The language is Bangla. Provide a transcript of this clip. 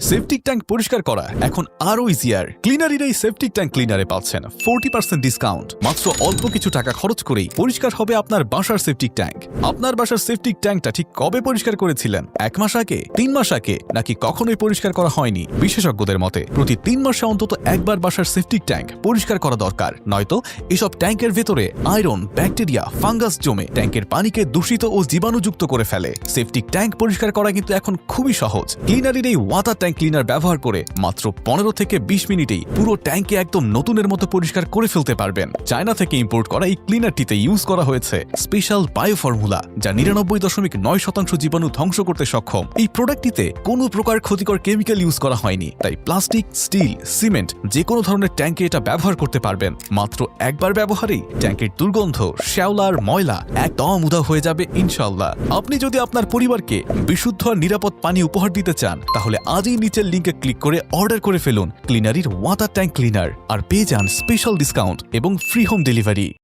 সেপটিক ট্যাঙ্ক পরিষ্কার করা এখন আরো ইজিয়ার। ক্লিনারির এই সেপটিক ট্যাঙ্ক ক্লিনারে পাচ্ছেন 40% ডিসকাউন্ট। মাত্র অল্প কিছু টাকা খরচ করেই পরিষ্কার হবে আপনার বাসার সেপটিক ট্যাঙ্ক। আপনার বাসার সেপটিক ট্যাঙ্কটা ঠিক কবে পরিষ্কার করেছিলেন? 1 মাস আগে, 3 মাস আগে, নাকি কখনোই পরিষ্কার করা হয়নি? বিশেষজ্ঞদের মতে প্রতি 3 মাসে অন্তত একবার বাসার সেপটিক ট্যাঙ্ক পরিষ্কার করা দরকার, নয়তো এসব ট্যাঙ্কের ভেতরে আয়রন, ব্যাকটেরিয়া, ফাঙ্গাস জমে ট্যাঙ্কের পানিকে দূষিত ও জীবাণুযুক্ত করে ফেলে। সেপটিক ট্যাঙ্ক পরিষ্কার করা কিন্তু এখন খুবই সহজ। ক্লিনারির এই ওয়াটার ট্যাঙ্ক ক্লিনার ব্যবহার করে মাত্র 15 থেকে 20 মিনিটেই পুরো ট্যাঙ্কে একদম নতুনের মতো পরিষ্কার করে ফেলতে পারবেন। চায়না থেকে ইম্পোর্ট করা এই ক্লিনারটিতে ইউজ করা হয়েছে স্পেশাল বায়ো ফর্মুলা, যা 99.9% জীবাণু ধ্বংস করতে সক্ষম। এই প্রোডাক্টটিতে কোনো প্রকার ক্ষতিকর কেমিক্যাল ইউজ করা হয়নি, তাই প্লাস্টিক, স্টিল, সিমেন্ট যে কোনো ধরনের ট্যাঙ্কে এটা ব্যবহার করতে পারবেন। মাত্র একবার ব্যবহারেই ট্যাঙ্কের দুর্গন্ধ, শ্যাওলার ময়লা একদম উধাও হয়ে যাবে ইনশাআল্লাহ। আপনি যদি আপনার পরিবারকে বিশুদ্ধ আর নিরাপদ পানি উপহার দিতে চান, তাহলে আজই নিচের লিঙ্কে ক্লিক করে অর্ডার করে ফেলুন ক্লিনারির ওয়াটার ট্যাঙ্ক ক্লিনার আর পেয়ে যান স্পেশাল ডিসকাউন্ট এবং ফ্রি হোম ডেলিভারি।